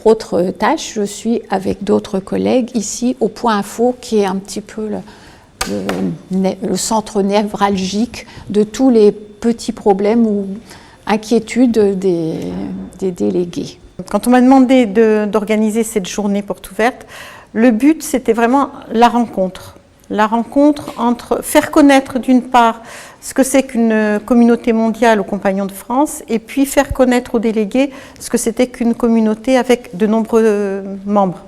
autre tâche, je suis avec d'autres collègues ici au Point Info, qui est un petit peu le centre névralgique de tous les petits problèmes ou inquiétudes des délégués. Quand on m'a demandé d'organiser cette journée porte ouverte, le but c'était vraiment la rencontre. La rencontre entre faire connaître d'une part ce que c'est qu'une communauté mondiale aux Compagnons de France et puis faire connaître aux délégués ce que c'était qu'une communauté avec de nombreux membres.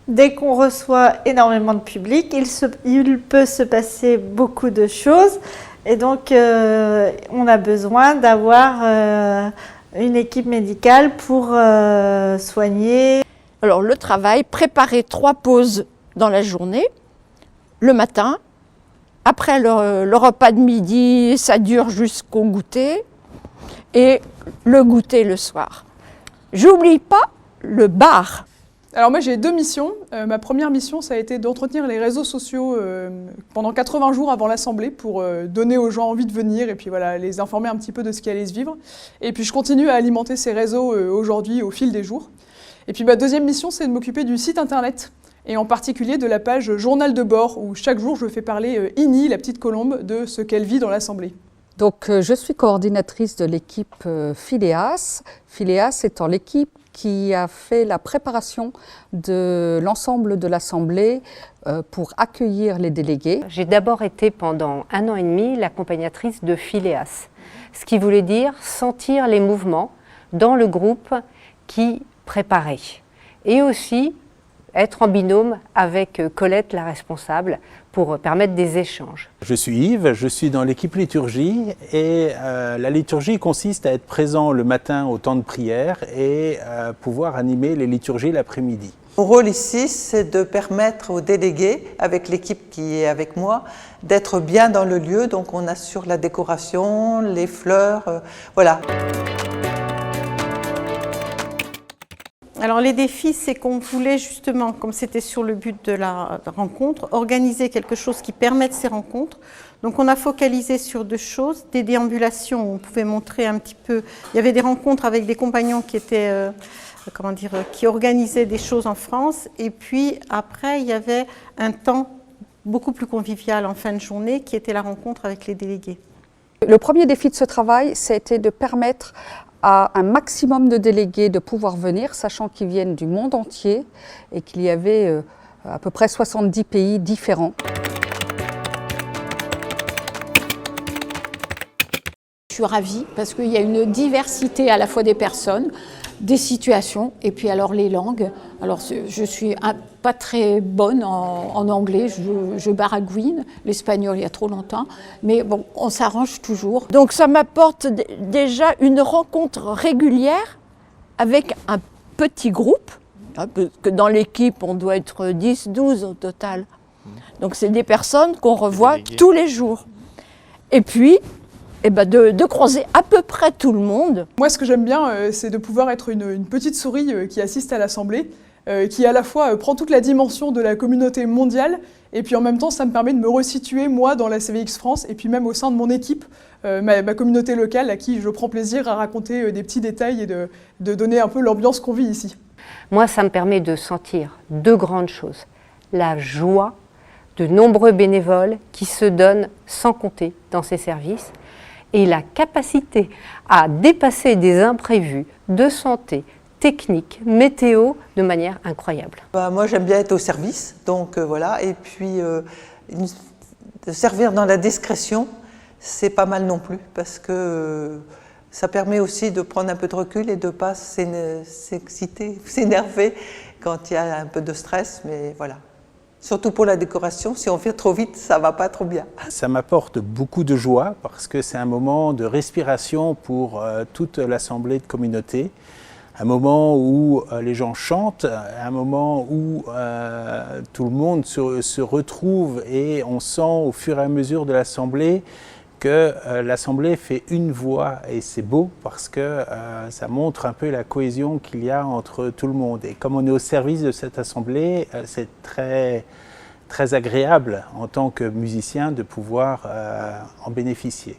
Dès qu'on reçoit énormément de public, il peut se passer beaucoup de choses et donc on a besoin d'avoir une équipe médicale pour soigner. Alors le travail, préparer 3 pauses dans la journée. Le matin, après le repas de midi, ça dure jusqu'au goûter, et le goûter le soir. J'oublie pas le bar. Alors moi j'ai 2 missions. Ma première mission ça a été d'entretenir les réseaux sociaux pendant 80 jours avant l'Assemblée pour donner aux gens envie de venir et puis voilà, les informer un petit peu de ce qui allait se vivre. Et puis je continue à alimenter ces réseaux aujourd'hui au fil des jours. Et puis ma deuxième mission c'est de m'occuper du site internet. Et en particulier de la page Journal de bord, où chaque jour je fais parler Ini, la petite colombe, de ce qu'elle vit dans l'Assemblée. Donc je suis coordinatrice de l'équipe Phileas. Phileas étant l'équipe qui a fait la préparation de l'ensemble de l'Assemblée pour accueillir les délégués. J'ai d'abord été pendant 1 an et demi l'accompagnatrice de Phileas, ce qui voulait dire sentir les mouvements dans le groupe qui préparait. Et aussi être en binôme avec Colette, la responsable, pour permettre des échanges. Je suis Yves, je suis dans l'équipe liturgie et la liturgie consiste à être présent le matin au temps de prière et pouvoir animer les liturgies l'après-midi. Mon rôle ici, c'est de permettre aux délégués, avec l'équipe qui est avec moi, d'être bien dans le lieu. Donc on assure la décoration, les fleurs, voilà. Alors les défis, c'est qu'on voulait justement, comme c'était sur le but de la rencontre, organiser quelque chose qui permette ces rencontres. Donc on a focalisé sur 2 choses, des déambulations où on pouvait montrer un petit peu, il y avait des rencontres avec des compagnons qui étaient, qui organisaient des choses en France, et puis après il y avait un temps beaucoup plus convivial en fin de journée qui était la rencontre avec les délégués. Le premier défi de ce travail, c'était de permettre à un maximum de délégués de pouvoir venir, sachant qu'ils viennent du monde entier et qu'il y avait à peu près 70 pays différents. Je suis ravie parce qu'il y a une diversité à la fois des personnes, des situations et puis alors les langues. Alors je suis pas très bonne en anglais, je baragouine, l'espagnol il y a trop longtemps, mais bon, on s'arrange toujours. Donc ça m'apporte déjà une rencontre régulière avec un petit groupe, parce que dans l'équipe on doit être 10-12 au total. Donc c'est des personnes qu'on revoit tous les jours. Et puis, de croiser à peu près tout le monde. Moi, ce que j'aime bien, c'est de pouvoir être une petite souris qui assiste à l'Assemblée, qui à la fois prend toute la dimension de la communauté mondiale, et puis en même temps, ça me permet de me resituer, moi, dans la CVX France, et puis même au sein de mon équipe, ma communauté locale, à qui je prends plaisir à raconter des petits détails et de donner un peu l'ambiance qu'on vit ici. Moi, ça me permet de sentir 2 grandes choses. La joie de nombreux bénévoles qui se donnent sans compter dans ces services, et la capacité à dépasser des imprévus de santé, technique, météo, de manière incroyable. Moi j'aime bien être au service, donc voilà, et puis de servir dans la discrétion, c'est pas mal non plus, parce que ça permet aussi de prendre un peu de recul et de ne pas s'exciter, s'énerver quand il y a un peu de stress, mais voilà. Surtout pour la décoration, si on fait trop vite, ça ne va pas trop bien. Ça m'apporte beaucoup de joie parce que c'est un moment de respiration pour toute l'assemblée de communauté, un moment où les gens chantent, un moment où tout le monde se retrouve et on sent au fur et à mesure de l'assemblée que l'Assemblée fait une voix et c'est beau parce que ça montre un peu la cohésion qu'il y a entre tout le monde. Et comme on est au service de cette Assemblée, c'est très agréable en tant que musicien de pouvoir en bénéficier.